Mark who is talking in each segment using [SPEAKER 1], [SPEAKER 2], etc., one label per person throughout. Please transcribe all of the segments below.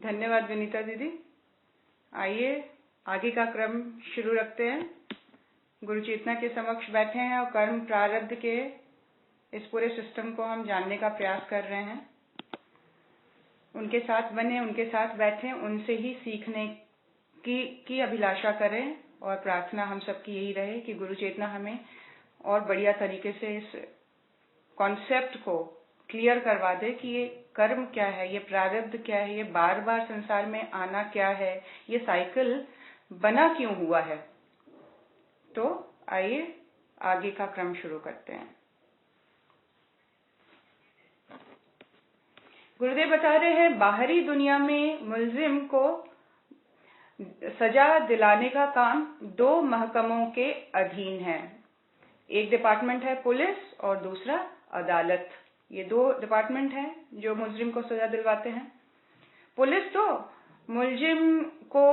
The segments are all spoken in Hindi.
[SPEAKER 1] धन्यवाद विनीता दीदी। आइए आगे का क्रम शुरू रखते हैं। गुरु चेतना के समक्ष बैठे हैं और कर्म प्रारब्ध के इस पूरे सिस्टम को हम जानने का प्रयास कर रहे हैं। उनके साथ बने, उनके साथ बैठें, उनसे ही सीखने की अभिलाषा करें और प्रार्थना हम सबकी यही रहे कि गुरु चेतना हमें और बढ़िया तरीके से इस कॉन्सेप्ट को क्लियर करवा दे कि ये कर्म क्या है, ये प्रारब्ध क्या है, ये बार बार संसार में आना क्या है, ये साइकिल बना क्यों हुआ है। तो आइए आगे का क्रम शुरू करते हैं। गुरुदेव बता रहे हैं बाहरी दुनिया में मुलजिम को सजा दिलाने का काम 2 महकमों के अधीन है। एक डिपार्टमेंट है पुलिस और दूसरा अदालत। ये 2 डिपार्टमेंट हैं जो मुलजिम को सजा दिलवाते हैं। पुलिस तो मुलजिम को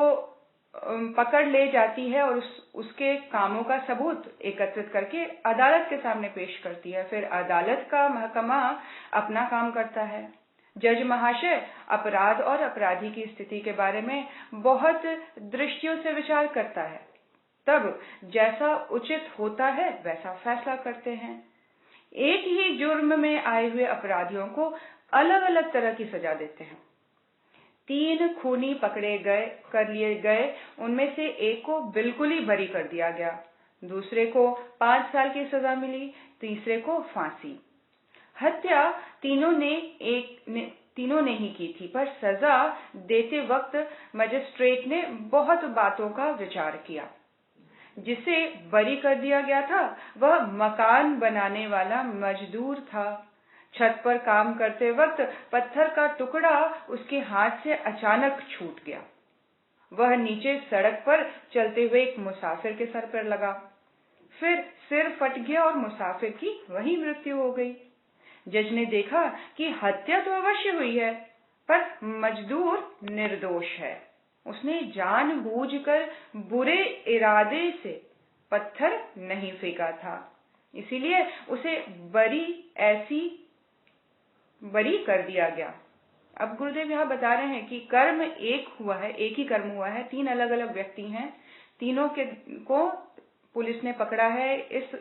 [SPEAKER 1] पकड़ ले जाती है और उसके कामों का सबूत एकत्रित करके अदालत के सामने पेश करती है। फिर अदालत का महकमा अपना काम करता है। जज महाशय अपराध और अपराधी की स्थिति के बारे में बहुत दृष्टियों से विचार करता है, तब जैसा उचित होता है वैसा फैसला करते हैं। एक ही जुर्म में आए हुए अपराधियों को अलग अलग तरह की सजा देते हैं। 3 खूनी पकड़े कर लिए गए, उनमें से एक को बिल्कुल ही बरी कर दिया गया, दूसरे को 5 साल की सजा मिली, तीसरे को फांसी। हत्या तीनों ने ही की थी, पर सजा देते वक्त मजिस्ट्रेट ने बहुत बातों का विचार किया। जिसे बरी कर दिया गया था वह मकान बनाने वाला मजदूर था। छत पर काम करते वक्त पत्थर का टुकड़ा उसके हाथ से अचानक छूट गया। वह नीचे सड़क पर चलते हुए एक मुसाफिर के सर पर लगा। फिर सिर फट गया और मुसाफिर की वहीं मृत्यु हो गई। जज ने देखा कि हत्या तो अवश्य हुई है, पर मजदूर निर्दोष है। उसने जानबूझकर बुरे इरादे से पत्थर नहीं फेंका था, इसीलिए उसे बरी कर दिया गया। अब गुरुदेव यहाँ बता रहे हैं कि कर्म एक ही कर्म हुआ है। 3 अलग अलग व्यक्ति हैं, तीनों को पुलिस ने पकड़ा है इस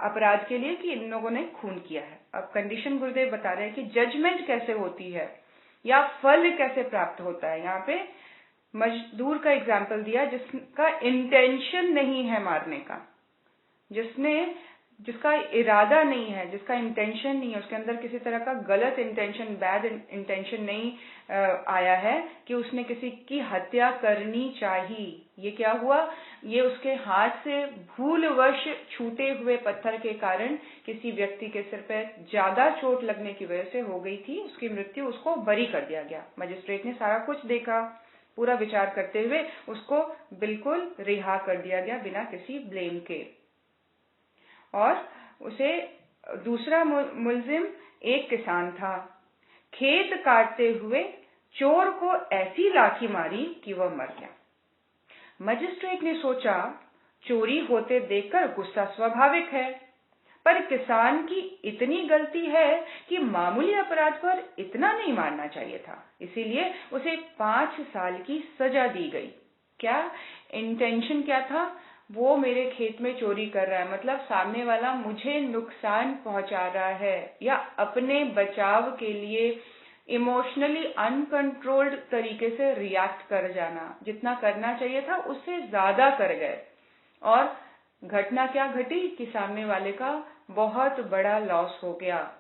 [SPEAKER 1] अपराध के लिए कि इन लोगों ने खून किया है। अब कंडीशन गुरुदेव बता रहे हैं कि जजमेंट कैसे होती है या फल कैसे प्राप्त होता है। यहाँ पे मजदूर का एग्जाम्पल दिया जिसका इंटेंशन नहीं है मारने का, जिसका इरादा नहीं है, जिसका इंटेंशन नहीं है, उसके अंदर किसी तरह का गलत इंटेंशन, बैड इंटेंशन नहीं आया है कि उसने किसी की हत्या करनी चाहिए। ये क्या हुआ, ये उसके हाथ से भूलवश छूटे हुए पत्थर के कारण किसी व्यक्ति के सिर पर ज्यादा चोट लगने की वजह से हो गई थी, उसकी मृत्यु, उसको बरी कर दिया गया। मजिस्ट्रेट ने सारा कुछ देखा, पूरा विचार करते हुए उसको बिल्कुल रिहा कर दिया गया बिना किसी ब्लेम के। और उसे दूसरा मुलजिम एक किसान था। खेत काटते हुए चोर को ऐसी लाठी मारी कि वह मर गया। मजिस्ट्रेट ने सोचा चोरी होते देखकर गुस्सा स्वाभाविक है, पर किसान की इतनी गलती है कि मामूली अपराध पर इतना नहीं मारना चाहिए था, इसीलिए उसे 5 साल की सजा दी गई। क्या इंटेंशन क्या था, वो मेरे खेत में चोरी कर रहा है, मतलब सामने वाला मुझे नुकसान पहुंचा रहा है, या अपने बचाव के लिए इमोशनली अनकंट्रोल्ड तरीके से रिएक्ट कर जाना, जितना करना चाहिए था उससे ज्यादा कर गए। और घटना क्या घटी कि सामने वाले का बहुत बड़ा लॉस हो गया,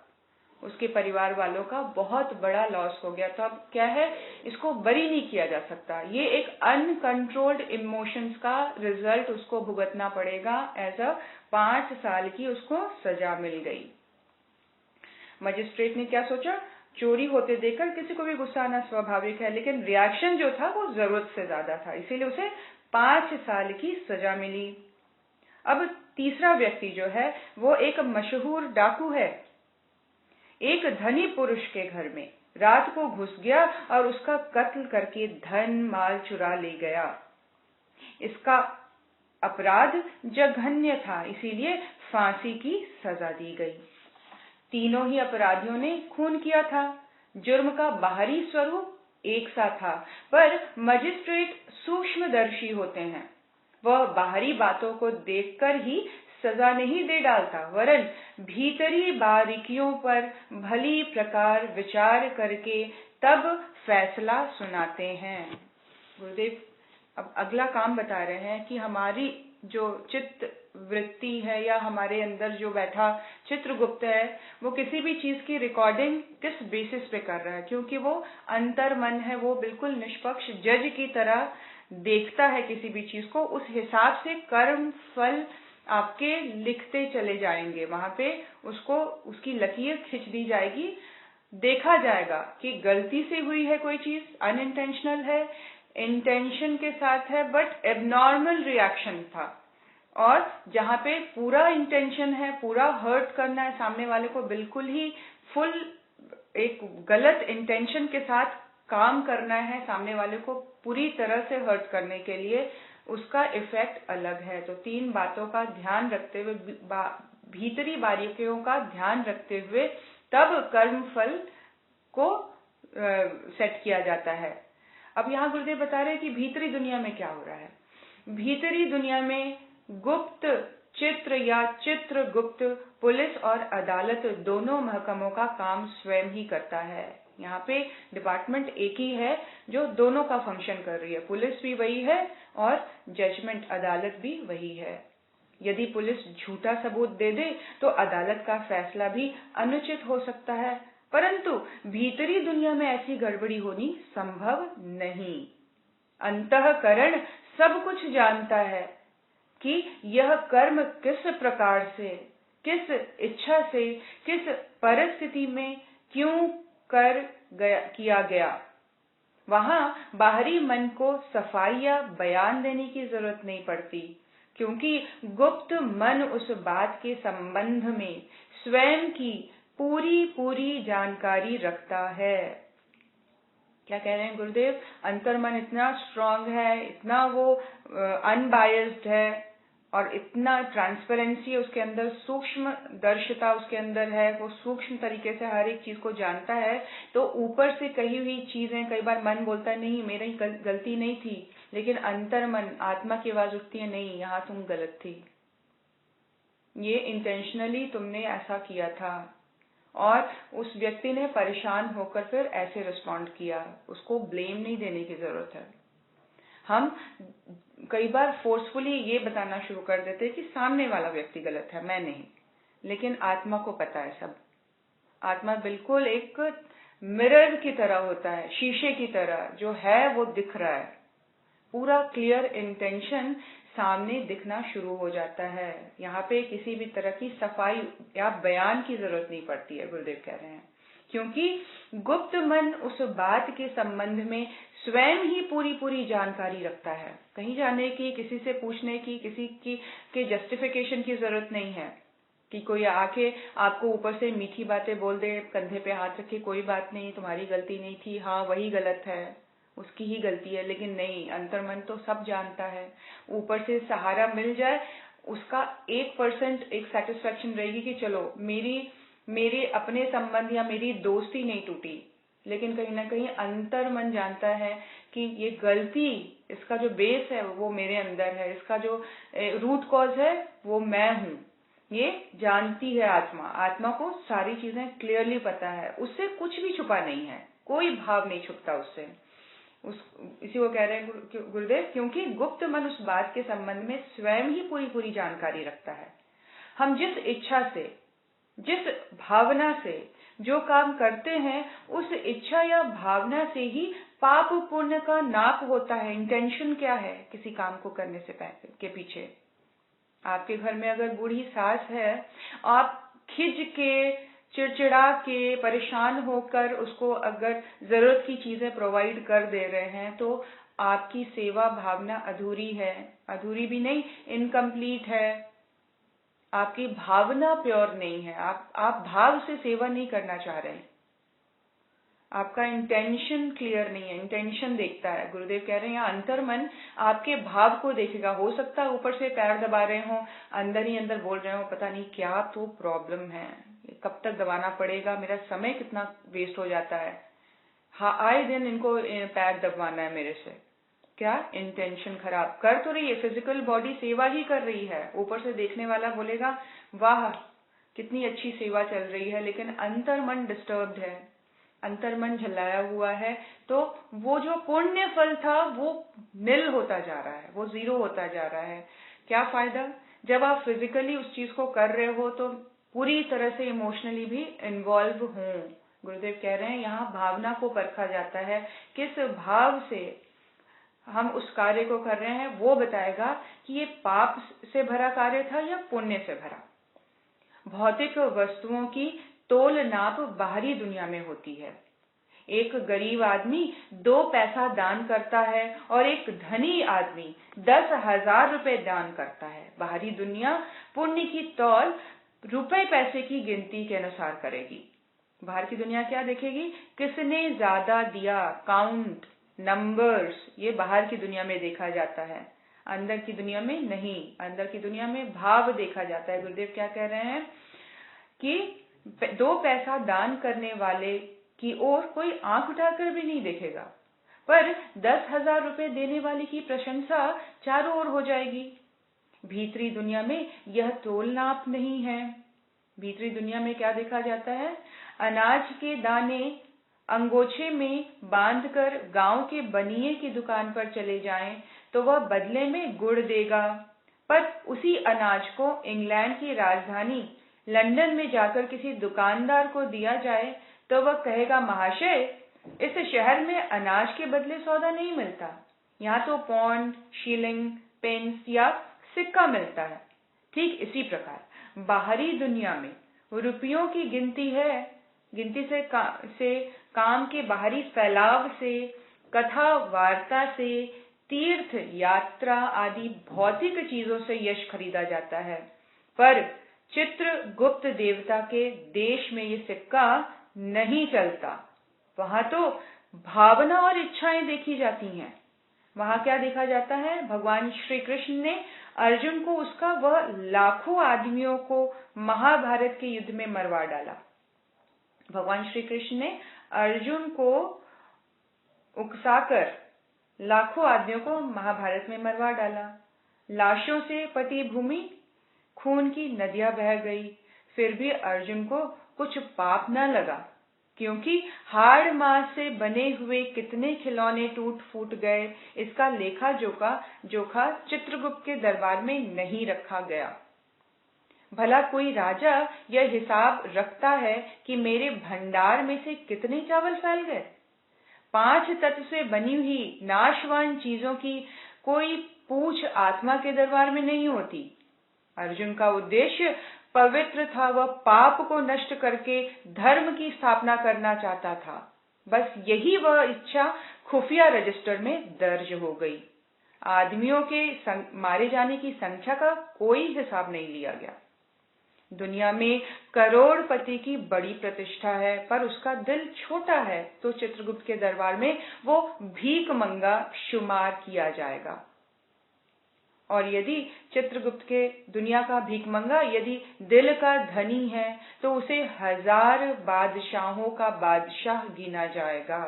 [SPEAKER 1] उसके परिवार वालों का बहुत बड़ा लॉस हो गया। तो अब क्या है, इसको बरी नहीं किया जा सकता, ये एक अनकंट्रोल्ड इमोशंस का रिजल्ट उसको भुगतना पड़ेगा। ऐसा 5 साल की उसको सजा मिल गई। मजिस्ट्रेट ने क्या सोचा, चोरी होते देखकर किसी को भी गुस्सा आना स्वाभाविक है, लेकिन रिएक्शन जो था वो जरूरत से ज्यादा था, इसीलिए उसे 5 साल की सजा मिली। अब तीसरा व्यक्ति जो है वो एक मशहूर डाकू है। एक धनी पुरुष के घर में रात को घुस गया और उसका कत्ल करके धन माल चुरा ले गया। इसका अपराध जघन्य था, इसीलिए फांसी की सजा दी गई। तीनों ही अपराधियों ने खून किया था, जुर्म का बाहरी स्वरूप एक सा था, पर मजिस्ट्रेट सूक्ष्मदर्शी होते हैं। वह बाहरी बातों को देखकर ही सजा नहीं दे डालता, वरन भीतरी बारीकियों पर भली प्रकार विचार करके तब फैसला सुनाते हैं। गुरुदेव अब अगला काम बता रहे हैं कि हमारी जो चित्त वृत्ति है या हमारे अंदर जो बैठा चित्रगुप्त है, वो किसी भी चीज की रिकॉर्डिंग किस बेसिस पे कर रहा है, क्योंकि वो अंतर मन है, वो बिल्कुल निष्पक्ष जज की तरह देखता है किसी भी चीज को। उस हिसाब से कर्म फल आपके लिखते चले जाएंगे, वहां पे उसको उसकी लकीर खींच दी जाएगी। देखा जाएगा कि गलती से हुई है कोई चीज, अनइंटेंशनल है, इंटेंशन के साथ है, बट एबनॉर्मल रिएक्शन था, और जहां पे पूरा इंटेंशन है, पूरा हर्ट करना है सामने वाले को, बिल्कुल ही फुल एक गलत इंटेंशन के साथ काम करना है सामने वाले को पूरी तरह से हर्ट करने के लिए, उसका इफेक्ट अलग है। तो 3 बातों का ध्यान रखते हुए, भीतरी बारीकियों का ध्यान रखते हुए तब कर्म फल को सेट किया जाता है। अब यहाँ गुरुदेव बता रहे हैं कि भीतरी दुनिया में क्या हो रहा है। भीतरी दुनिया में गुप्त चित्र या चित्रगुप्त पुलिस और अदालत दोनों महकमों का काम स्वयं ही करता है। यहाँ पे डिपार्टमेंट एक ही है जो दोनों का फंक्शन कर रही है, पुलिस भी वही है और जजमेंट अदालत भी वही है। यदि पुलिस झूठा सबूत दे दे तो अदालत का फैसला भी अनुचित हो सकता है, परंतु भीतरी दुनिया में ऐसी गड़बड़ी होनी संभव नहीं। अंतःकरण सब कुछ जानता है कि यह कर्म किस प्रकार से, किस इच्छा से, किस परिस्थिति में क्यों किया गया। वहां बाहरी मन को सफाई या बयान देने की जरूरत नहीं पड़ती, क्योंकि गुप्त मन उस बात के संबंध में स्वयं की पूरी जानकारी रखता है। क्या कह रहे हैं गुरुदेव? अंतर्मन इतना स्ट्रांग है, इतना वो अनबायस्ड है, और इतना ट्रांसपेरेंसी उसके अंदर, सूक्ष्म दर्शिता उसके अंदर है, वो सूक्ष्म तरीके से हर एक चीज को जानता है। तो ऊपर से कही हुई चीजें, कई बार मन बोलता है नहीं मेरी गलती नहीं थी, लेकिन अंतर्मन आत्मा की आवाज उठती है, नहीं यहाँ तुम गलत थी, ये इंटेंशनली तुमने ऐसा किया था, और उस व्यक्ति ने परेशान होकर फिर ऐसे रिस्पॉन्ड किया। उसको ब्लेम नहीं देने की जरूरत है। हम कई बार फोर्सफुली ये बताना शुरू कर देते हैं कि सामने वाला व्यक्ति गलत है, मैं नहीं, लेकिन आत्मा को पता है सब। आत्मा बिल्कुल एक मिरर की तरह होता है, शीशे की तरह, जो है वो दिख रहा है, पूरा क्लियर इंटेंशन सामने दिखना शुरू हो जाता है। यहाँ पे किसी भी तरह की सफाई या बयान की जरूरत नहीं पड़ती है, गुरुदेव कह रहे हैं, क्योंकि गुप्त मन उस बात के संबंध में स्वयं ही पूरी जानकारी रखता है। कहीं जाने की, किसी से पूछने की, किसी की के जस्टिफिकेशन की जरूरत नहीं है कि कोई आके आपको ऊपर से मीठी बातें बोल दे, कंधे पे हाथ रखे, कोई बात नहीं, तुम्हारी गलती नहीं थी, हाँ वही गलत है, उसकी ही गलती है। लेकिन नहीं, अंतर्मन तो सब जानता है। ऊपर से सहारा मिल जाए, उसका 1% एक सेटिस्फेक्शन रहेगी कि चलो मेरे अपने संबंध या मेरी दोस्ती नहीं टूटी, लेकिन कहीं ना कहीं अंतर्मन जानता है कि ये गलती, इसका जो बेस है वो मेरे अंदर है, इसका जो रूट कॉज है वो मैं हूँ। ये जानती है आत्मा। आत्मा को सारी चीजें क्लियरली पता है, उससे कुछ भी छुपा नहीं है, कोई भाव नहीं छुपता उससे। इसी को कह रहे हैं गुरुदेव, क्योंकि गुप्त मन उस बात के संबंध में स्वयं ही पूरी जानकारी रखता है। हम जिस इच्छा से, जिस भावना से जो काम करते हैं, उस इच्छा या भावना से ही पाप पुण्य का नाप होता है। इंटेंशन क्या है किसी काम को करने से पहले के पीछे? आपके घर में अगर बूढ़ी सास है, आप खिज के, चिड़चिड़ा के, परेशान होकर उसको अगर जरूरत की चीजें प्रोवाइड कर दे रहे हैं, तो आपकी सेवा भावना अधूरी है, अधूरी भी नहीं, इनकम्प्लीट है। आपकी भावना प्योर नहीं है, आप भाव से सेवा नहीं करना चाह रहे हैं, आपका इंटेंशन क्लियर नहीं है। इंटेंशन देखता है, गुरुदेव कह रहे हैं यहाँ अंतर्मन आपके भाव को देखेगा। हो सकता है ऊपर से पैर दबा रहे हो, अंदर ही अंदर बोल रहे हो पता नहीं क्या तो प्रॉब्लम है, कब तक दबाना पड़ेगा, मेरा समय कितना वेस्ट हो जाता है। हाँ, आए दिन इनको पैर दबवाना है मेरे से। क्या इंटेंशन खराब कर तो रही है, फिजिकल बॉडी सेवा ही कर रही है, ऊपर से देखने वाला बोलेगा वाह कितनी अच्छी सेवा चल रही है, लेकिन अंतर मन डिस्टर्ब्ड है, अंतर मन झल्लाया हुआ है, तो वो जो पुण्य फल था वो निल होता जा रहा है, वो जीरो होता जा रहा है। क्या फायदा? जब आप फिजिकली उस चीज को कर रहे हो तो पूरी तरह से इमोशनली भी इन्वॉल्व हो। गुरुदेव कह रहे हैं यहाँ भावना को परखा जाता है, किस भाव से हम उस कार्य को कर रहे हैं वो बताएगा कि ये पाप से भरा कार्य था या पुण्य से भरा। भौतिक वस्तुओं की तोल नाप बाहरी दुनिया में होती है। एक गरीब आदमी 2 पैसा दान करता है और एक धनी आदमी 10,000 रुपए दान करता है। बाहरी दुनिया पुण्य की तौल रुपए पैसे की गिनती के अनुसार करेगी। बाहर की दुनिया क्या देखेगी? किसने ज्यादा दिया, काउंट, नंबर्स, ये बाहर की दुनिया में देखा जाता है, अंदर की दुनिया में नहीं। अंदर की दुनिया में भाव देखा जाता है। गुरुदेव क्या कह रहे हैं कि 2 पैसा दान करने वाले की ओर कोई आंख उठाकर भी नहीं देखेगा, पर 10,000 रुपए देने वाले की प्रशंसा चारों ओर हो जाएगी। भीतरी दुनिया में यह तोल नाप नहीं है। भीतरी दुनिया में क्या देखा जाता है? अनाज के दाने अंगोछे में बांधकर गांव के बनिए की दुकान पर चले जाएं तो वह बदले में गुड़ देगा, पर उसी अनाज को इंग्लैंड की राजधानी लंदन में जाकर किसी दुकानदार को दिया जाए तो वह कहेगा महाशय, इस शहर में अनाज के बदले सौदा नहीं मिलता, यहाँ तो पौंड, शीलिंग, पेंस या सिक्का मिलता है। ठीक इसी प्रकार बाहरी दुनिया में रुपयों की गिनती है। गिनती से काम के बाहरी फैलाव से, कथा वार्ता से, तीर्थ यात्रा आदि भौतिक चीजों से यश खरीदा जाता है, पर चित्रगुप्त देवता के देश में ये सिक्का नहीं चलता। वहां तो भावना और इच्छाएं देखी जाती हैं। वहां क्या देखा जाता है? भगवान श्री कृष्ण ने अर्जुन को उसका वह लाखों आदमियों को महाभारत के युद्ध में मरवा डाला। भगवान श्री कृष्ण ने अर्जुन को उकसाकर लाखों आदमियों को महाभारत में मरवा डाला। लाशों से पटी भूमि, खून की नदियां बह गई, फिर भी अर्जुन को कुछ पाप न लगा, क्योंकि हाड़ मांस से बने हुए कितने खिलौने टूट फूट गए, इसका लेखा जोखा चित्रगुप्त के दरबार में नहीं रखा गया। भला कोई राजा यह हिसाब रखता है कि मेरे भंडार में से कितने चावल फैल गए? 5 तत्व से बनी हुई नाशवान चीजों की कोई पूछ आत्मा के दरबार में नहीं होती। अर्जुन का उद्देश्य पवित्र था, वह पाप को नष्ट करके धर्म की स्थापना करना चाहता था। बस यही वह इच्छा खुफिया रजिस्टर में दर्ज हो गई। आदमियों के मारे जाने की संख्या का कोई हिसाब नहीं लिया गया। दुनिया में करोड़पति की बड़ी प्रतिष्ठा है, पर उसका दिल छोटा है, तो चित्रगुप्त के दरबार में वो भीख मंगा शुमार किया जाएगा। और यदि चित्रगुप्त के दुनिया का भीखमंगा यदि दिल का धनी है तो उसे 1000 बादशाहों का बादशाह गिना जाएगा।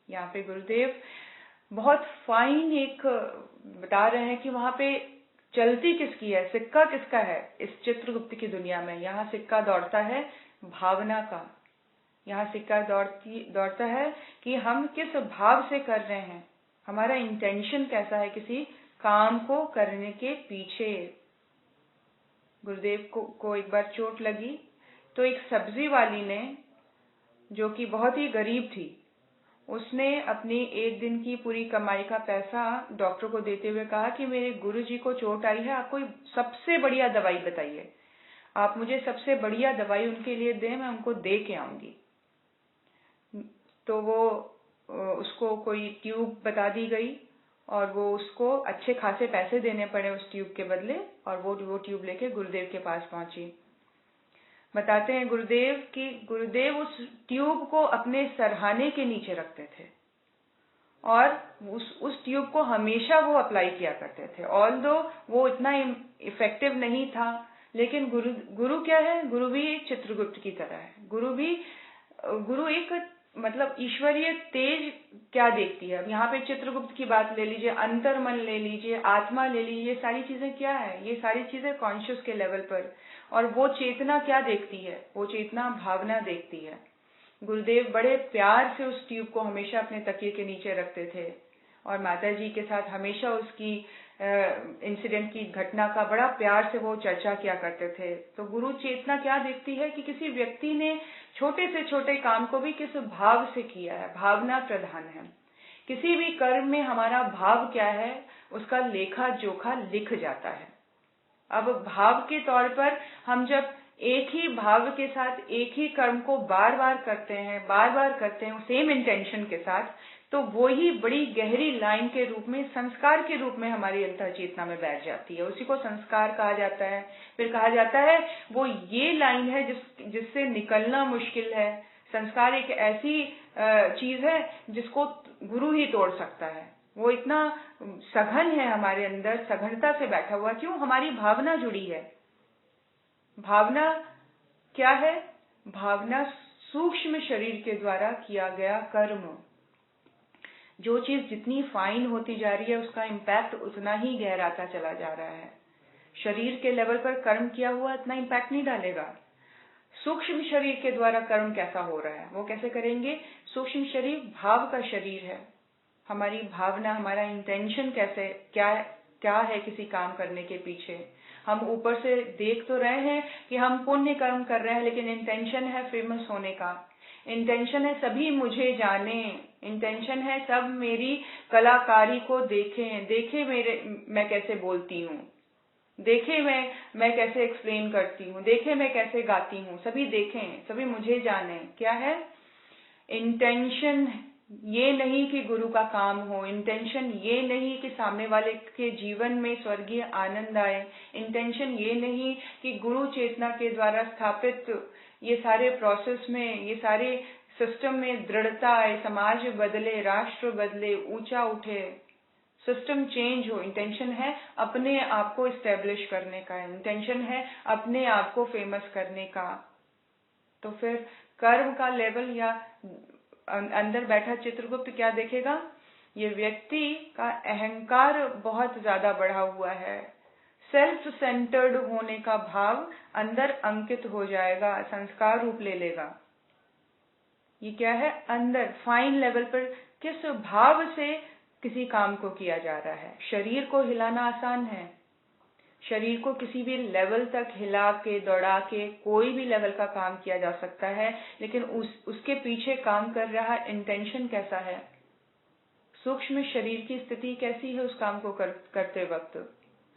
[SPEAKER 1] यहाँ पे गुरुदेव बहुत फाइन एक बता रहे हैं कि वहां पे चलती किसकी है, सिक्का किसका है इस चित्रगुप्त की दुनिया में। यहाँ सिक्का दौड़ता है भावना का। यहाँ सिक्का दौड़ता है कि हम किस भाव से कर रहे हैं, हमारा इंटेंशन कैसा है किसी काम को करने के पीछे। गुरुदेव को एक बार चोट लगी तो एक सब्जी वाली ने, जो कि बहुत ही गरीब थी, उसने अपनी एक दिन की पूरी कमाई का पैसा डॉक्टर को देते हुए कहा कि मेरे गुरुजी को चोट आई है, आप कोई सबसे बढ़िया दवाई बताइए, आप मुझे सबसे बढ़िया दवाई उनके लिए दें, मैं उनको दे के आऊंगी। तो वो उसको कोई ट्यूब बता दी गई और वो उसको अच्छे खासे पैसे देने पड़े उस ट्यूब के बदले, और वो ट्यूब लेके गुरुदेव के पास पहुंची। बताते हैं गुरुदेव कि गुरुदेव उस ट्यूब को अपने सरहाने के नीचे रखते थे और उस ट्यूब को हमेशा वो अप्लाई किया करते थे। ऑल्दो वो इतना इफेक्टिव नहीं था, लेकिन गुरु क्या है? गुरु भी चित्रगुप्त की तरह है। गुरु एक मतलब ईश्वरीय तेज क्या देखती है। अब यहाँ पे चित्रगुप्त की बात ले लीजिए, अंतर्मन ले लीजिए, आत्मा ले लीजिए, ये सारी चीजें क्या है? ये सारी चीजें कॉन्शियस के लेवल पर। और वो चेतना क्या देखती है? वो चेतना भावना देखती है। गुरुदेव बड़े प्यार से उस ट्यूब को हमेशा अपने तकिए के नीचे रखते थे और माता जी के साथ हमेशा उसकी इंसिडेंट की घटना का बड़ा प्यार से वो चर्चा किया करते थे। तो गुरु चेतना क्या देखती है कि किसी व्यक्ति ने छोटे से छोटे काम को भी किस भाव से किया है। भावना प्रधान है। किसी भी कर्म में हमारा भाव क्या है, उसका लेखा जोखा लिख जाता है। अब भाव के तौर पर हम जब एक ही भाव के साथ एक ही कर्म को बार बार करते हैं सेम इंटेंशन के साथ, तो वो ही बड़ी गहरी लाइन के रूप में, संस्कार के रूप में हमारी अंतर चेतना में बैठ जाती है। उसी को संस्कार कहा जाता है। फिर कहा जाता है वो ये लाइन है जिससे निकलना मुश्किल है। संस्कार एक ऐसी चीज है जिसको गुरु ही तोड़ सकता है। वो इतना सघन है हमारे अंदर, सघनता से बैठा हुआ। क्यों? हमारी भावना जुड़ी है। भावना क्या है? भावना सूक्ष्म शरीर के द्वारा किया गया कर्म। जो चीज जितनी फाइन होती जा रही है उसका इम्पैक्ट उतना ही गहराता चला जा रहा है। शरीर के लेवल पर कर्म किया हुआ इतना इम्पैक्ट नहीं डालेगा। सूक्ष्म शरीर के द्वारा कर्म कैसा हो रहा है, वो कैसे करेंगे? सूक्ष्म शरीर भाव का शरीर है। हमारी भावना, हमारा इंटेंशन क्या है किसी काम करने के पीछे। हम ऊपर से देख तो रहे हैं कि हम पुण्य कर्म कर रहे हैं, लेकिन इंटेंशन है फेमस होने का, इंटेंशन है सभी मुझे जाने, इंटेंशन है सब मेरी कलाकारी को देखे मैं कैसे बोलती हूँ, देखे मैं कैसे एक्सप्लेन करती हूँ, देखे मैं कैसे गाती हूँ, सभी देखें, सभी मुझे जाने। क्या है? इंटेंशन ये नहीं कि गुरु का काम हो, इंटेंशन ये नहीं कि सामने वाले के जीवन में स्वर्गीय आनंद आए, इंटेंशन ये नहीं कि गुरु चेतना के द्वारा स्थापित ये सारे प्रोसेस में, ये सारे सिस्टम में दृढ़ता आए, समाज बदले, राष्ट्र बदले, ऊंचा उठे, सिस्टम चेंज हो। इंटेंशन है अपने आप को इस्टेब्लिश करने का, इंटेंशन है अपने आप को फेमस करने का। तो फिर कर्म का लेवल या अंदर बैठा चित्रगुप्त क्या देखेगा? ये व्यक्ति का अहंकार बहुत ज्यादा बढ़ा हुआ है। सेल्फ सेंटर्ड होने का भाव अंदर अंकित हो जाएगा, संस्कार रूप ले लेगा। ये क्या है? अंदर फाइन लेवल पर किस भाव से किसी काम को किया जा रहा है। शरीर को हिलाना आसान है, शरीर को किसी भी लेवल तक हिला के दौड़ा के कोई भी लेवल का काम किया जा सकता है, लेकिन उसके पीछे काम कर रहा इंटेंशन कैसा है, सूक्ष्म शरीर की स्थिति कैसी है उस काम को करते वक्त,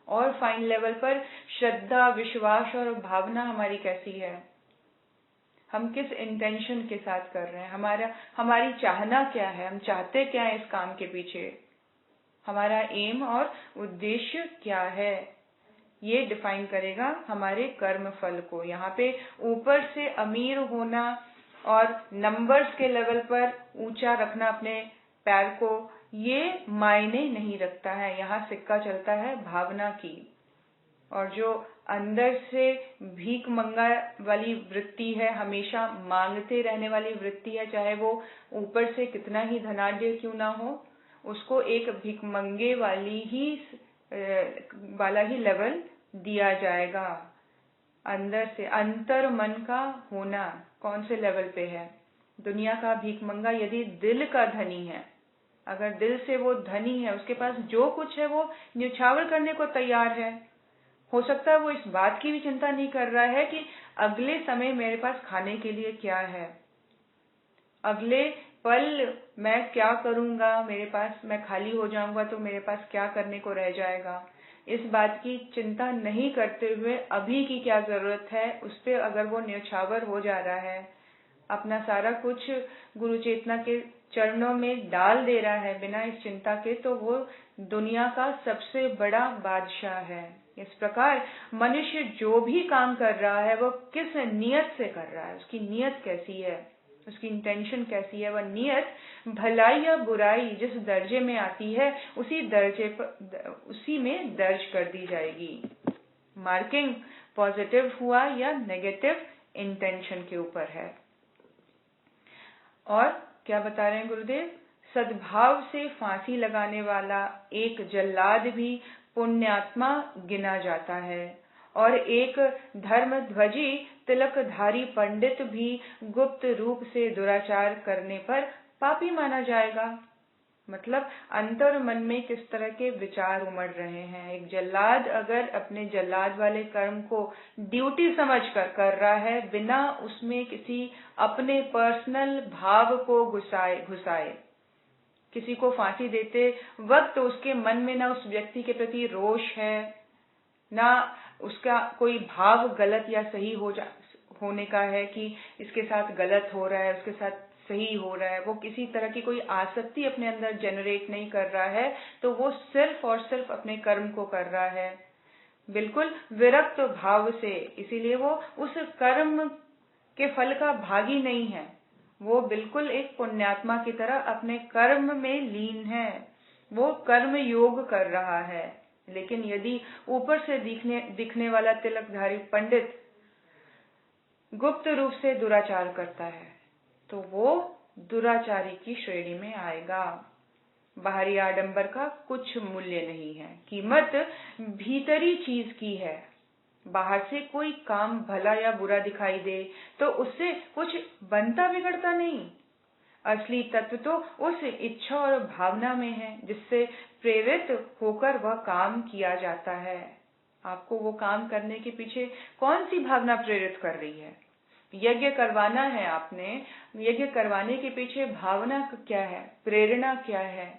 [SPEAKER 1] और फाइन लेवल पर श्रद्धा, विश्वास और भावना हमारी कैसी है, हम किस इंटेंशन के साथ कर रहे हैं, हमारी चाहना क्या है, हम चाहते क्या है इस काम के पीछे, हमारा एम और उद्देश्य क्या है, ये डिफाइन करेगा हमारे कर्म फल को। यहाँ पे ऊपर से अमीर होना और नंबर्स के लेवल पर ऊंचा रखना अपने पैर को, ये मायने नहीं रखता है। यहाँ सिक्का चलता है भावना की। और जो अंदर से भीख मंगा वाली वृत्ति है, हमेशा मांगते रहने वाली वृत्ति है, चाहे वो ऊपर से कितना ही धनाढ्य क्यों ना हो, उसको एक भीख मंगे वाला ही लेवल दिया जाएगा। अंदर से अंतर मन का होना कौन से लेवल पे है? दुनिया का भीख मंगा यदि दिल का धनी है, अगर दिल से वो धनी है, उसके पास जो कुछ है वो न्यौछावर करने को तैयार है। हो सकता है वो इस बात की भी चिंता नहीं कर रहा है कि अगले समय मेरे पास खाने के लिए क्या है, अगले पल मैं क्या करूंगा, मेरे पास मैं खाली हो जाऊंगा तो मेरे पास क्या करने को रह जाएगा, इस बात की चिंता नहीं करते हुए अभी की क्या जरूरत है उस पे अगर वो न्यौछावर हो जा रहा है, अपना सारा कुछ गुरु चेतना के चरणों में डाल दे रहा है बिना इस चिंता के, तो वो दुनिया का सबसे बड़ा बादशाह है। इस प्रकार मनुष्य जो भी काम कर रहा है वो किस नियत से कर रहा है, उसकी नियत कैसी है, उसकी इंटेंशन कैसी है, वह नियत भलाई या बुराई जिस दर्जे में आती है उसी में दर्ज कर दी जाएगी। मार्किंग पॉजिटिव हुआ या नेगेटिव इंटेंशन के ऊपर है। और क्या बता रहे हैं गुरुदेव? सद्भाव से फांसी लगाने वाला एक जल्लाद भी पुण्यात्मा गिना जाता है और एक धर्मध्वजी तिलकधारी पंडित भी गुप्त रूप से दुराचार करने पर पापी माना जाएगा। मतलब अंतर मन में किस तरह के विचार उमड़ रहे हैं। एक जल्लाद अगर अपने जल्लाद वाले कर्म को ड्यूटी समझकर कर रहा है, बिना उसमें किसी अपने पर्सनल भाव को घुसाए, किसी को फांसी देते वक्त उसके मन में ना उस व्यक्ति के प्रति रोष है, ना उसका कोई भाव गलत या सही होने का है कि इसके साथ गलत हो रहा है, उसके साथ सही हो रहा है। वो किसी तरह की कोई आसक्ति अपने अंदर जनरेट नहीं कर रहा है, तो वो सिर्फ और सिर्फ अपने कर्म को कर रहा है बिल्कुल विरक्त भाव से। इसीलिए वो उस कर्म के फल का भागी नहीं है, वो बिल्कुल एक पुण्यात्मा की तरह अपने कर्म में लीन है, वो कर्म योग कर रहा है। लेकिन यदि ऊपर से दिखने वाला तिलकधारी पंडित गुप्त रूप से दुराचार करता है तो वो दुराचारी की श्रेणी में आएगा। बाहरी आडंबर का कुछ मूल्य नहीं है, कीमत भीतरी चीज की है। बाहर से कोई काम भला या बुरा दिखाई दे तो उससे कुछ बनता बिगड़ता नहीं। असली तत्व तो उस इच्छा और भावना में है जिससे प्रेरित होकर वह काम किया जाता है। आपको वो काम करने के पीछे कौन सी भावना प्रेरित कर रही है? यज्ञ करवाना है आपने, यज्ञ करवाने के पीछे भावना क्या है, प्रेरणा क्या है?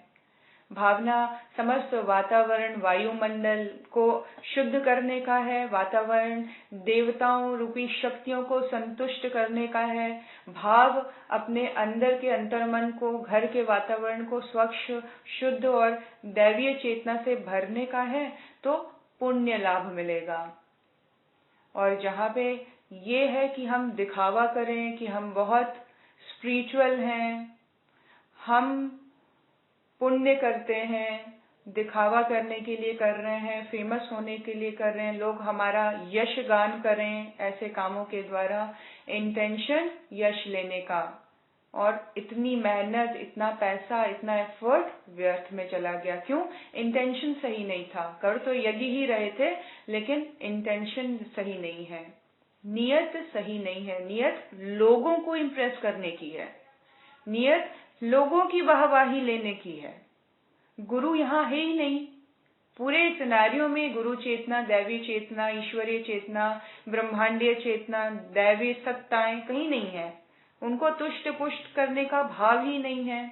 [SPEAKER 1] भावना समस्त वातावरण, वायुमंडल को शुद्ध करने का है, वातावरण देवताओं रूपी शक्तियों को संतुष्ट करने का है, भाव अपने अंदर के अंतर्मन को, घर के वातावरण को स्वच्छ, शुद्ध और दैवीय चेतना से भरने का है, तो पुण्य लाभ मिलेगा। और जहाँ पे ये है कि हम दिखावा करें कि हम बहुत स्पिरिचुअल हैं, हम पुण्य करते हैं, दिखावा करने के लिए कर रहे हैं, फेमस होने के लिए कर रहे हैं, लोग हमारा यश गान करें ऐसे कामों के द्वारा, इंटेंशन यश लेने का, और इतनी मेहनत, इतना पैसा, इतना एफर्ट व्यर्थ में चला गया। क्यों? इंटेंशन सही नहीं था। कर तो यज्ञ ही रहे थे लेकिन इंटेंशन सही नहीं है, नियत सही नहीं है। नियत लोगों को इम्प्रेस करने की है, नियत लोगों की वाहवाही लेने की है। गुरु यहाँ है ही नहीं। पूरे सिनेरियो में गुरु चेतना, दैवी चेतना, ईश्वरीय चेतना, ब्रह्मांडीय चेतना, दैवी सत्ताएं कहीं नहीं है। उनको तुष्ट पुष्ट करने का भाव ही नहीं है।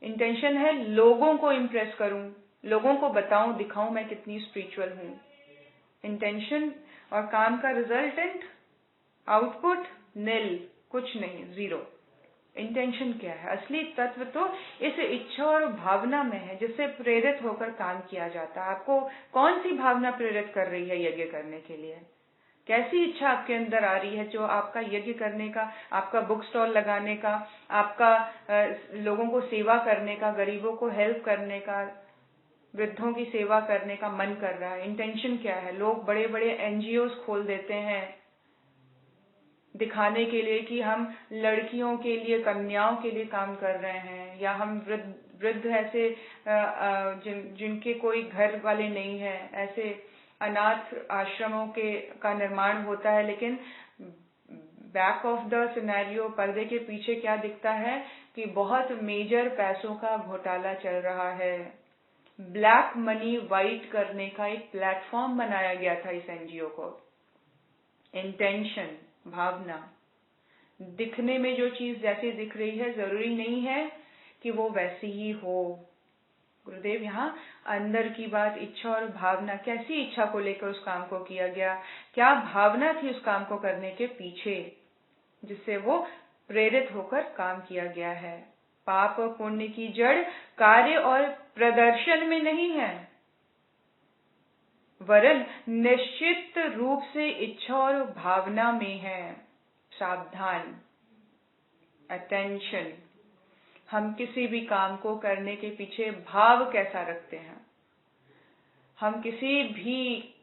[SPEAKER 1] इंटेंशन है लोगों को इम्प्रेस करूं, लोगों को बताऊं, दिखाऊं मैं कितनी स्पिरिचुअल हूं। इंटेंशन और काम का रिजल्टेंट आउटपुट नील, कुछ नहीं, जीरो। इंटेंशन क्या है? असली तत्व तो इस इच्छा और भावना में है जिससे प्रेरित होकर काम किया जाता है। आपको कौन सी भावना प्रेरित कर रही है यज्ञ करने के लिए? कैसी इच्छा आपके अंदर आ रही है जो आपका यज्ञ करने का, आपका बुक स्टॉल लगाने का, आपका लोगों को सेवा करने का, गरीबों को हेल्प करने का, वृद्धों की सेवा करने का मन कर रहा है? इंटेंशन क्या है? लोग बड़े बड़े एनजीओज खोल देते हैं दिखाने के लिए कि हम लड़कियों के लिए, कन्याओं के लिए काम कर रहे हैं, या हम वृद्ध ऐसे जिनके कोई घर वाले नहीं है, ऐसे अनाथ आश्रमों का निर्माण होता है। लेकिन बैक ऑफ द सिनेरियो, पर्दे के पीछे क्या दिखता है कि बहुत मेजर पैसों का घोटाला चल रहा है। ब्लैक मनी व्हाइट करने का एक प्लेटफॉर्म बनाया गया था इस एनजीओ को। इंटेंशन, भावना, दिखने में जो चीज जैसी दिख रही है जरूरी नहीं है कि वो वैसी ही हो। गुरुदेव यहाँ अंदर की बात, इच्छा और भावना, कैसी इच्छा को लेकर उस काम को किया गया, क्या भावना थी उस काम को करने के पीछे जिससे वो प्रेरित होकर काम किया गया है। पाप और पुण्य की जड़ कार्य और प्रदर्शन में नहीं है, वरन निश्चित रूप से इच्छा और भावना में है। सावधान, अटेंशन। हम किसी भी काम को करने के पीछे भाव कैसा रखते हैं? हम किसी भी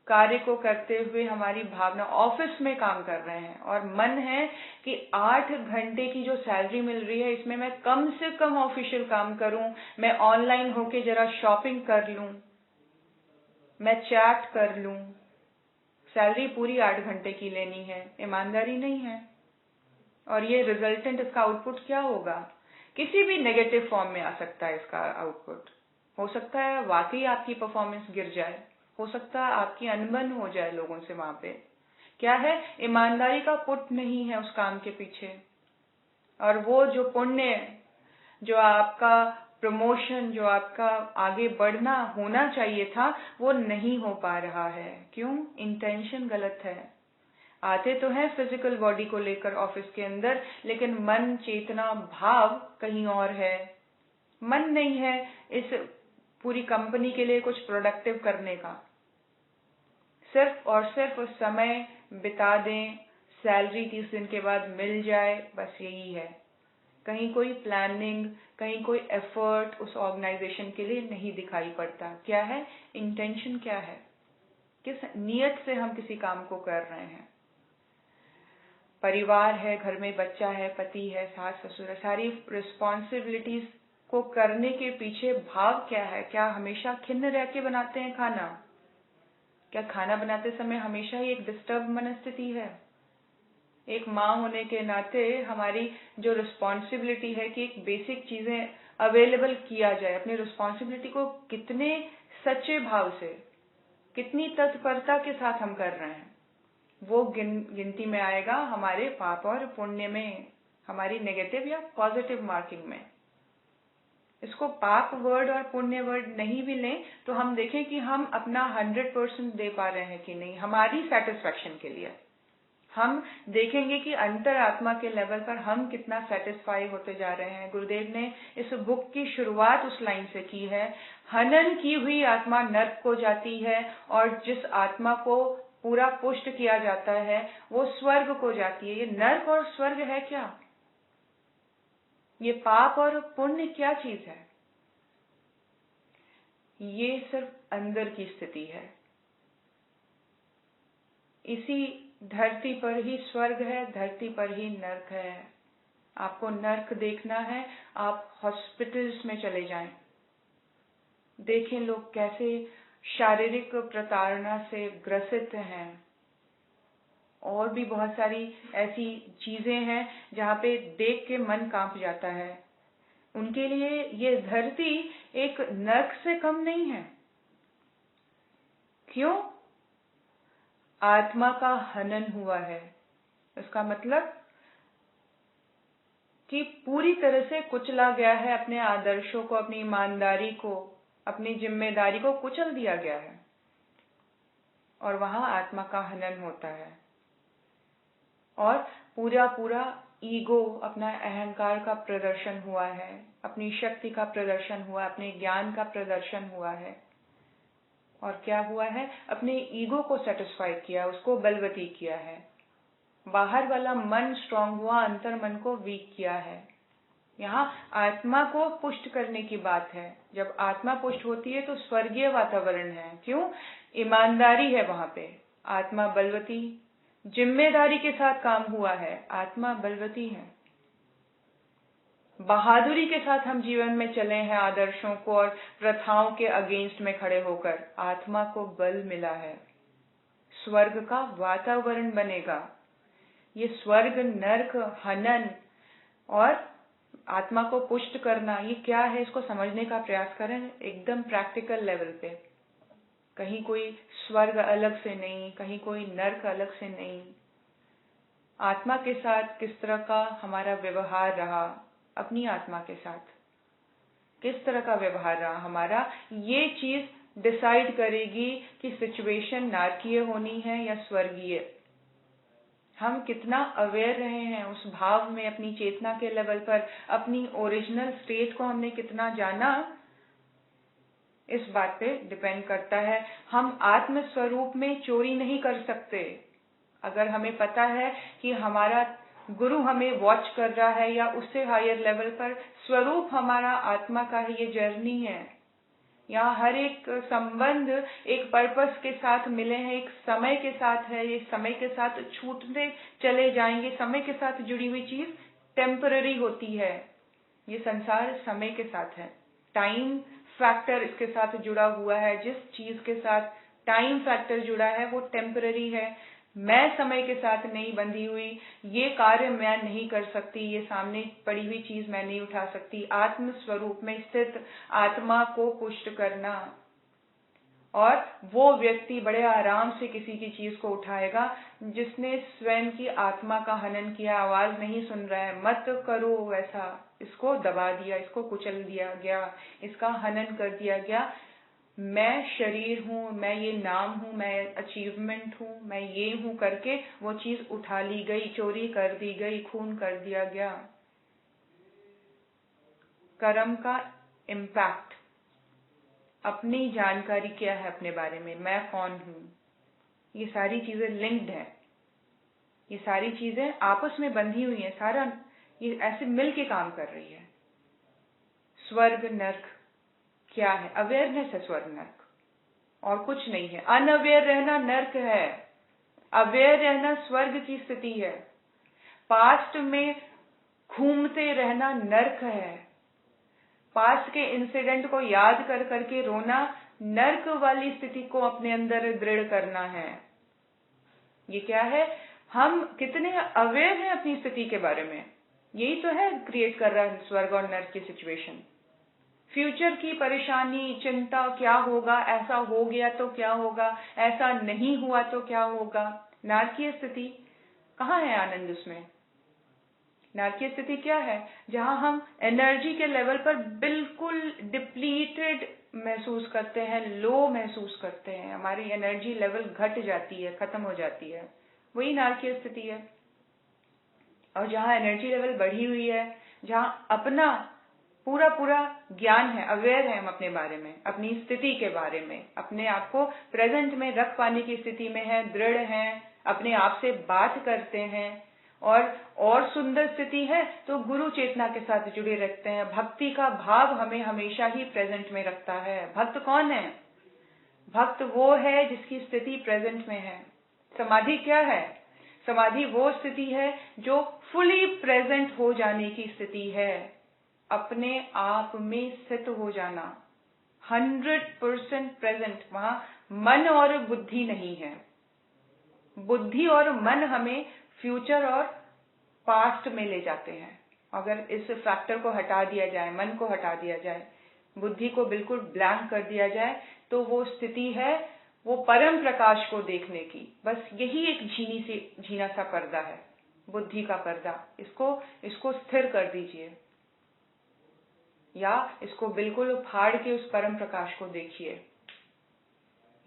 [SPEAKER 1] कार्य को करते हुए हमारी भावना, ऑफिस में काम कर रहे हैं और मन है कि 8 घंटे की जो सैलरी मिल रही है इसमें मैं कम से कम ऑफिशियल काम करूं, मैं ऑनलाइन होके जरा शॉपिंग कर लूं, मैं चैट कर लूं, सैलरी पूरी 8 घंटे की लेनी है, ईमानदारी नहीं है। और ये रिजल्टेंट, इसका आउटपुट क्या होगा? किसी भी नेगेटिव फॉर्म में आ सकता है इसका आउटपुट। हो सकता है वाकई आपकी परफॉर्मेंस गिर जाए, हो सकता है आपकी अनबन हो जाए लोगों से। वहां पे क्या है? ईमानदारी का पुट नहीं है उस काम के पीछे। और वो जो पुण्य, जो आपका प्रमोशन, जो आपका आगे बढ़ना होना चाहिए था, वो नहीं हो पा रहा है। क्यों? इंटेंशन गलत है। आते तो हैं फिजिकल बॉडी को लेकर ऑफिस के अंदर, लेकिन मन, चेतना, भाव कहीं और है। मन नहीं है इस पूरी कंपनी के लिए कुछ प्रोडक्टिव करने का। सिर्फ और सिर्फ उस समय बिता दें, सैलरी 30 दिन के बाद मिल जाए, बस यही है। कहीं कोई प्लानिंग, कहीं कोई एफर्ट उस ऑर्गेनाइजेशन के लिए नहीं दिखाई पड़ता। क्या है? इंटेंशन क्या है? किस नियत से हम किसी काम को कर रहे हैं? परिवार है, घर में बच्चा है, पति है, सास ससुर है, सारी रिस्पॉन्सिबिलिटीज को करने के पीछे भाव क्या है? क्या हमेशा खिन्न रह के बनाते हैं खाना? क्या खाना बनाते समय हमेशा ही एक डिस्टर्ब मनस्थिति है? एक माँ होने के नाते हमारी जो रिस्पॉन्सिबिलिटी है कि एक बेसिक चीजें अवेलेबल किया जाए, अपनी रिस्पॉन्सिबिलिटी को कितने सच्चे भाव से, कितनी तत्परता के साथ हम कर रहे हैं, वो गिनती में आएगा हमारे पाप और पुण्य में, हमारी नेगेटिव या पॉजिटिव मार्किंग में। इसको पाप वर्ड और पुण्य वर्ड नहीं भी लें तो हम देखें कि हम अपना 100% दे पा रहे हैं कि नहीं, हमारी सेटिस्फैक्शन के लिए। हम देखेंगे कि अंतर आत्मा के लेवल पर हम कितना सेटिस्फाई होते जा रहे हैं। गुरुदेव ने इस बुक की शुरुआत उस लाइन से की है, हनन की हुई आत्मा नर्क को जाती है और जिस आत्मा को पूरा पुष्ट किया जाता है वो स्वर्ग को जाती है। ये नर्क और स्वर्ग है क्या? ये पाप और पुण्य क्या चीज है? ये सिर्फ अंदर की स्थिति है। इसी धरती पर ही स्वर्ग है, धरती पर ही नर्क है। आपको नर्क देखना है, आप हॉस्पिटल्स में चले जाएं, देखें लोग कैसे शारीरिक प्रताड़ना से ग्रसित हैं। और भी बहुत सारी ऐसी चीजें हैं जहाँ पे देख के मन कांप जाता है। उनके लिए ये धरती एक नर्क से कम नहीं है। क्यों? आत्मा का हनन हुआ है। इसका मतलब कि पूरी तरह से कुचला गया है, अपने आदर्शों को, अपनी ईमानदारी को, अपनी जिम्मेदारी को कुचल दिया गया है और वहां आत्मा का हनन होता है। और पूरा ईगो, अपना अहंकार का प्रदर्शन हुआ है, अपनी शक्ति का प्रदर्शन हुआ, अपने ज्ञान का प्रदर्शन हुआ है। और क्या हुआ है? अपने ईगो को सेटिस्फाई किया, उसको बलवती किया है। बाहर वाला मन स्ट्रांग हुआ, अंतर मन को वीक किया है। यहाँ आत्मा को पुष्ट करने की बात है। जब आत्मा पुष्ट होती है तो स्वर्गीय वातावरण है। क्यों? ईमानदारी है वहां पे, आत्मा बलवती, जिम्मेदारी के साथ काम हुआ है, आत्मा बलवती है। बहादुरी के साथ हम जीवन में चले हैं, आदर्शों को और प्रथाओं के अगेंस्ट में खड़े होकर, आत्मा को बल मिला है। स्वर्ग का वातावरण बनेगा। ये स्वर्ग, नर्क, हनन और आत्मा को पुष्ट करना, ये क्या है? इसको समझने का प्रयास करें एकदम प्रैक्टिकल लेवल पे। कहीं कोई स्वर्ग अलग से नहीं, कहीं कोई नर्क अलग से नहीं। आत्मा के साथ किस तरह का हमारा व्यवहार रहा, अपनी आत्मा के साथ किस तरह का व्यवहार रहा हमारा, ये चीज डिसाइड करेगी कि सिचुएशन नारकीय होनी है या स्वर्गीय। हम कितना अवेयर रहे हैं उस भाव में, अपनी चेतना के लेवल पर, अपनी ओरिजिनल स्टेट को हमने कितना जाना, इस बात पे डिपेंड करता है। हम आत्म स्वरूप में चोरी नहीं कर सकते। अगर हमें पता है कि हमारा गुरु हमें वॉच कर रहा है या उससे हायर लेवल पर स्वरूप हमारा आत्मा का है, ये जर्नी है, यहाँ हर एक संबंध एक पर्पस के साथ मिले हैं, एक समय के साथ है, ये समय के साथ छूटते चले जाएंगे। समय के साथ जुड़ी हुई चीज टेम्पररी होती है। ये संसार समय के साथ है, टाइम फैक्टर इसके साथ जुड़ा हुआ है। जिस चीज के साथ टाइम फैक्टर जुड़ा है वो टेम्पररी है। मैं समय के साथ नहीं बंधी हुई, ये कार्य मैं नहीं कर सकती, ये सामने पड़ी हुई चीज मैं नहीं उठा सकती। आत्म स्वरूप में स्थित आत्मा को पुष्ट करना, और वो व्यक्ति बड़े आराम से किसी की चीज को उठाएगा जिसने स्वयं की आत्मा का हनन किया। आवाज नहीं सुन रहा है, मत करो वैसा, इसको दबा दिया, इसको कुचल दिया गया, इसका हनन कर दिया गया। मैं शरीर हूं, मैं ये नाम हूं, मैं अचीवमेंट हूं, मैं ये हूं करके वो चीज उठा ली गई, चोरी कर दी गई, खून कर दिया गया। कर्म का इम्पैक्ट, अपनी जानकारी क्या है अपने बारे में, मैं कौन हूं, ये सारी चीजें लिंक्ड है, ये सारी चीजें आपस में बंधी हुई है। सारा ये ऐसे मिल के काम कर रही है। स्वर्ग नर्क क्या है? अवेयरनेस है स्वर्ग नर्क, और कुछ नहीं है। अनअवेयर रहना नर्क है, अवेयर रहना स्वर्ग की स्थिति है। पास्ट में घूमते रहना नर्क है। पास्ट के इंसिडेंट को याद कर करके रोना नर्क वाली स्थिति को अपने अंदर दृढ़ करना है। ये क्या है? हम कितने अवेयर हैं अपनी स्थिति के बारे में, यही तो है क्रिएट कर रहा है स्वर्ग और नर्क की सिचुएशन। फ्यूचर की परेशानी, चिंता, क्या होगा, ऐसा हो गया तो क्या होगा, ऐसा नहीं हुआ तो क्या होगा। नारकीय स्थिति कहाँ है आनंद? उसमें नारकीय स्थिति क्या है? जहां हम एनर्जी के लेवल पर बिल्कुल डिप्लीटेड महसूस करते हैं, लो महसूस करते हैं, हमारी एनर्जी लेवल घट जाती है, खत्म हो जाती है, वही नारकीय स्थिति है। और जहां एनर्जी लेवल बढ़ी हुई है, जहां अपना पूरा पूरा ज्ञान है, अवेयर है हम अपने बारे में, अपनी स्थिति के बारे में, अपने आप को प्रेजेंट में रख पाने की स्थिति में है, दृढ़ हैं, अपने आप से बात करते हैं। और सुंदर स्थिति है तो गुरु चेतना के साथ जुड़े रहते हैं। भक्ति का भाव हमें हमेशा ही प्रेजेंट में रखता है। भक्त कौन है? भक्त वो है जिसकी स्थिति प्रेजेंट में है। समाधि क्या है? समाधि वो स्थिति है जो फुली प्रेजेंट हो जाने की स्थिति है, अपने आप में स्थित हो जाना, 100% प्रेजेंट। वहां मन और बुद्धि नहीं है। बुद्धि और मन हमें फ्यूचर और पास्ट में ले जाते हैं। अगर इस फैक्टर को हटा दिया जाए, मन को हटा दिया जाए, बुद्धि को बिल्कुल ब्लैंक कर दिया जाए, तो वो स्थिति है वो परम प्रकाश को देखने की। बस यही एक झीना सा पर्दा है, बुद्धि का पर्दा। इसको स्थिर कर दीजिए, या इसको बिल्कुल फाड़ के उस परम प्रकाश को देखिए।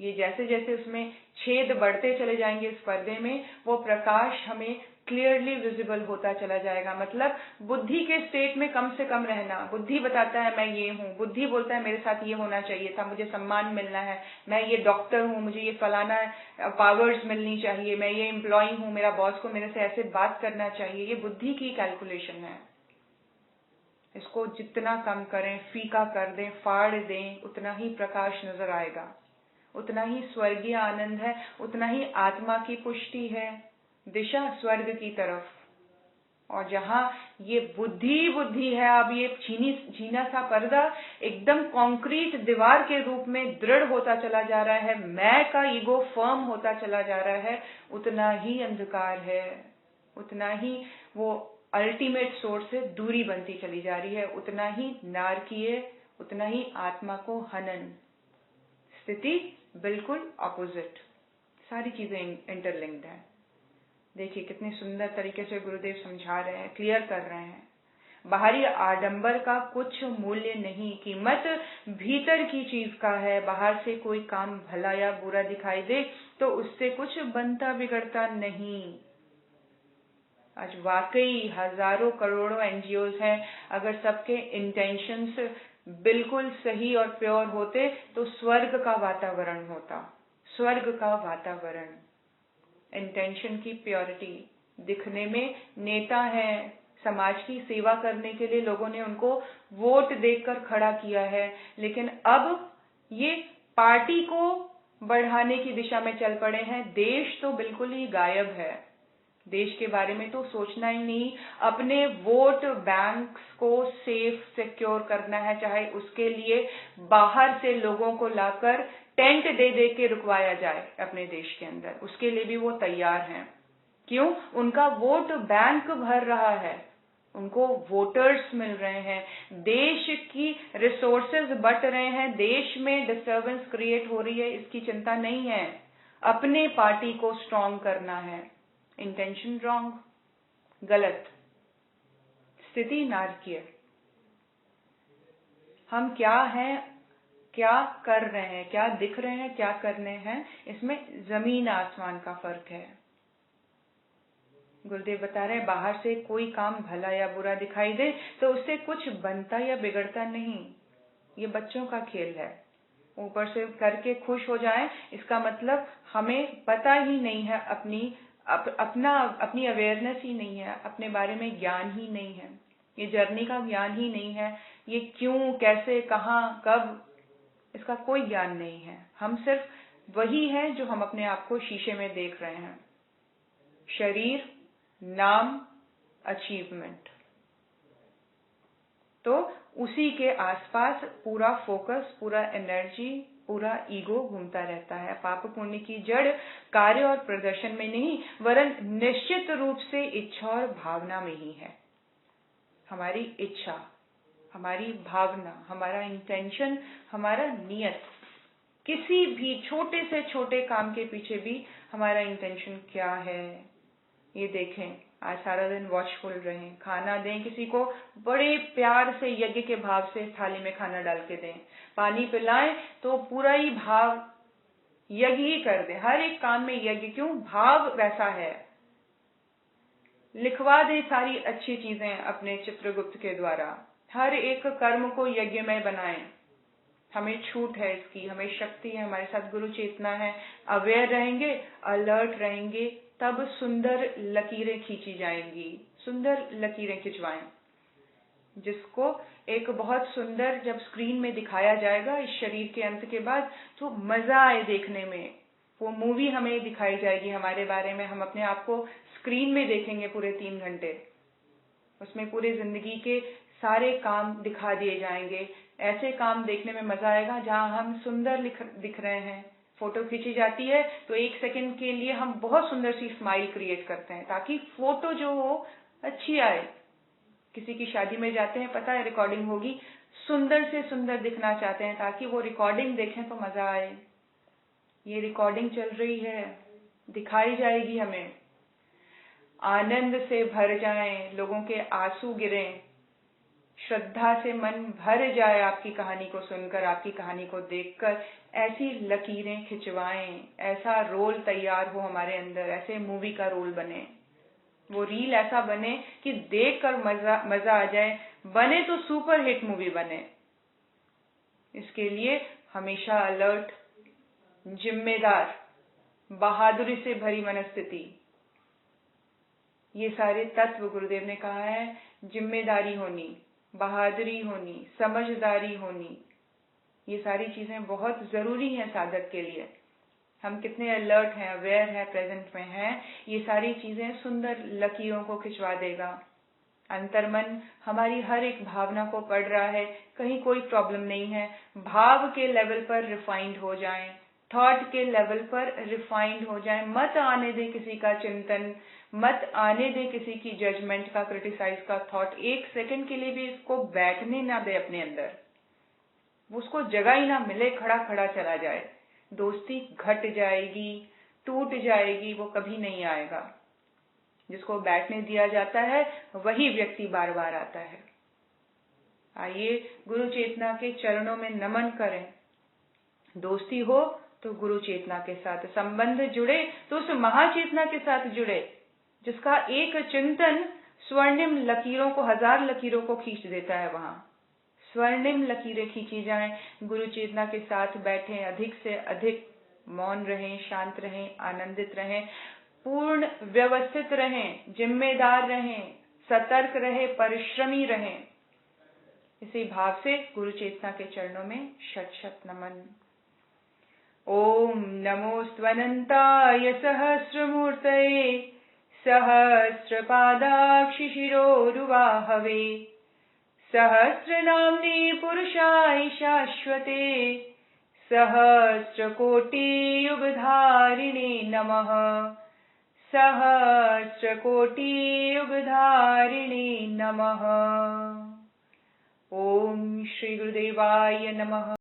[SPEAKER 1] ये जैसे जैसे उसमें छेद बढ़ते चले जाएंगे इस पर्दे में, वो प्रकाश हमें क्लियरली विजिबल होता चला जाएगा। मतलब बुद्धि के स्टेट में कम से कम रहना। बुद्धि बताता है मैं ये हूँ, बुद्धि बोलता है मेरे साथ ये होना चाहिए था, मुझे सम्मान मिलना है, मैं ये डॉक्टर हूँ, मुझे ये फलाना पावर्स मिलनी चाहिए, मैं ये एम्प्लॉय हूँ, मेरा बॉस को मेरे से ऐसे बात करना चाहिए। ये बुद्धि की कैलकुलेशन है। इसको जितना कम करें, फीका कर दें, फाड़ दें, उतना ही प्रकाश नजर आएगा, उतना ही स्वर्गीय आनंद है, उतना ही आत्मा की पुष्टि है, दिशा स्वर्ग की तरफ। और जहां ये बुद्धि है, अब ये झीना सा पर्दा एकदम कॉन्क्रीट दीवार के रूप में दृढ़ होता चला जा रहा है, मैं का ईगो फर्म होता चला जा रहा है, उतना ही अंधकार है, उतना ही वो अल्टीमेट सोर्स से दूरी बनती चली जा रही है, उतना ही नारकीय, उतना ही आत्मा को हनन। स्थिति बिल्कुल ऑपोजिट। सारी चीजें इंटरलिंक्ड है। देखिए कितने सुंदर तरीके से गुरुदेव समझा रहे हैं, क्लियर कर रहे हैं। बाहरी आडंबर का कुछ मूल्य नहीं, कीमत भीतर की चीज का है। बाहर से कोई काम भला या बुरा दिखाई दे तो उससे कुछ बनता बिगड़ता नहीं। आज वाकई हजारों करोड़ों एनजीओज हैं, अगर सबके इंटेंशंस बिल्कुल सही और प्योर होते तो स्वर्ग का वातावरण होता। स्वर्ग का वातावरण, इंटेंशन की प्योरिटी। दिखने में नेता है, समाज की सेवा करने के लिए लोगों ने उनको वोट देकर खड़ा किया है, लेकिन अब ये पार्टी को बढ़ाने की दिशा में चल पड़े हैं। देश तो बिल्कुल ही गायब है, देश के बारे में तो सोचना ही नहीं। अपने वोट बैंक्स को सेफ सिक्योर करना है, चाहे उसके लिए बाहर से लोगों को लाकर टेंट दे दे के रुकवाया जाए अपने देश के अंदर, उसके लिए भी वो तैयार हैं। क्यों? उनका वोट बैंक भर रहा है, उनको वोटर्स मिल रहे हैं, देश की रिसोर्सेज बट रहे हैं, देश में डिस्टर्बेंस क्रिएट हो रही है, इसकी चिंता नहीं है। अपने पार्टी को स्ट्रांग करना है। इंटेंशन रॉन्ग, गलत, स्थिति नारकीय। हम क्या हैं, क्या कर रहे हैं, क्या दिख रहे हैं, क्या करने हैं, इसमें जमीन आसमान का फर्क है। गुरुदेव बता रहे हैं, बाहर से कोई काम भला या बुरा दिखाई दे तो उससे कुछ बनता या बिगड़ता नहीं, ये बच्चों का खेल है। ऊपर से करके खुश हो जाएं, इसका मतलब हमें पता ही नहीं है, अपनी अवेयरनेस ही नहीं है, अपने बारे में ज्ञान ही नहीं है, ये जर्नी का ज्ञान ही नहीं है, ये क्यों, कैसे, कहाँ, कब, इसका कोई ज्ञान नहीं है। हम सिर्फ वही हैं जो हम अपने आप को शीशे में देख रहे हैं। शरीर, नाम, अचीवमेंट, तो उसी के आसपास पूरा फोकस, पूरा एनर्जी, पूरा ईगो घूमता रहता है। पाप पुण्य की जड़ कार्य और प्रदर्शन में नहीं, वरन निश्चित रूप से इच्छा और भावना में ही है। हमारी इच्छा, हमारी भावना, हमारा इंटेंशन, हमारा नियत, किसी भी छोटे से छोटे काम के पीछे भी हमारा इंटेंशन क्या है, ये देखें। आज सारा दिन वॉचफुल रहें। खाना दें किसी को, बड़े प्यार से यज्ञ के भाव से थाली में खाना डाल के दें। पानी पिलाएं तो पूरा ही भाव यज्ञ ही कर दें। हर एक काम में यज्ञ, क्यों? भाव वैसा है। लिखवा दें सारी अच्छी चीजें अपने चित्रगुप्त के द्वारा। हर एक कर्म को यज्ञमय बनाएं। हमें छूट है इसकी, हमें शक्ति है, हमारे साथ गुरु चेतना है। अवेयर रहेंगे, अलर्ट रहेंगे, तब सुंदर लकीरें खींची जाएंगी। सुंदर लकीरें खिंचवाएं, जिसको एक बहुत सुंदर जब स्क्रीन में दिखाया जाएगा इस शरीर के अंत के बाद, तो मजा आए देखने में। वो मूवी हमें दिखाई जाएगी हमारे बारे में, हम अपने आप को स्क्रीन में देखेंगे पूरे 3 घंटे। उसमें पूरी जिंदगी के सारे काम दिखा दिए जाएंगे। ऐसे काम देखने में मजा आएगा जहां हम सुंदर दिख रहे हैं। फोटो खींची जाती है तो 1 सेकंड के लिए हम बहुत सुंदर सी स्माइल क्रिएट करते हैं ताकि फोटो जो हो अच्छी आए। किसी की शादी में जाते हैं, पता है रिकॉर्डिंग होगी, सुंदर से सुंदर दिखना चाहते हैं ताकि वो रिकॉर्डिंग देखें तो मजा आए। ये रिकॉर्डिंग चल रही है, दिखाई जाएगी हमें। आनंद से भर जाएं, लोगों के आंसू गिरें, श्रद्धा से मन भर जाए आपकी कहानी को सुनकर, आपकी कहानी को देखकर। ऐसी लकीरें खिंचवाएं, ऐसा रोल तैयार हो हमारे अंदर, ऐसे मूवी का रोल बने, वो रील ऐसा बने कि देखकर मजा आ जाए। बने तो सुपर हिट मूवी बने। इसके लिए हमेशा अलर्ट, जिम्मेदार, बहादुरी से भरी मनस्थिति, ये सारे तत्व गुरुदेव ने कहा है। जिम्मेदारी होनी, बहादुरी होनी, समझदारी होनी, ये सारी चीजें बहुत जरूरी हैं साधक के लिए। हम कितने अलर्ट हैं, अवेयर हैं, प्रेजेंट में हैं, ये सारी चीजें सुंदर लकीरों को खिंचवा देगा। अंतर्मन हमारी हर एक भावना को पढ़ रहा है, कहीं कोई प्रॉब्लम नहीं है। भाव के लेवल पर रिफाइंड हो जाएं, थॉट के लेवल पर रिफाइंड हो जाएं। मत आने दे किसी का चिंतन, मत आने दे किसी की जजमेंट का, क्रिटिसाइज का थॉट। 1 सेकंड के लिए भी इसको बैठने ना दे अपने अंदर, उसको जगह ही ना मिले, खड़ा खड़ा चला जाए। दोस्ती घट जाएगी, टूट जाएगी, वो कभी नहीं आएगा। जिसको बैठने दिया जाता है वही व्यक्ति बार बार आता है। आइए गुरु चेतना के चरणों में नमन करें। दोस्ती हो तो गुरु चेतना के साथ, संबंध जुड़े तो उस महाचेतना के साथ जुड़े जिसका एक चिंतन स्वर्णिम लकीरों को, 1000 लकीरों को खींच देता है। वहां स्वर्णिम लकीरें खींची जाएं। गुरु चेतना के साथ बैठें, अधिक से अधिक मौन रहें, शांत रहें, आनंदित रहें, पूर्ण व्यवस्थित रहें, जिम्मेदार रहें, सतर्क रहें, परिश्रमी रहें। इसी भाव से गुरु चेतना के चरणों में शत शत नमन। ओम नमोऽस्त्वनन्ताय सहस्रमूर्तये सहस्रपादाक्षिशिरोरुवाहवे सहस्रनाम्ने पुरुषाय शाश्वते सहस्रकोटियुगधारिणे नमः। सहस्रकोटियुगधारिणे नमः। ओम श्री गुरुदेवाय नमः।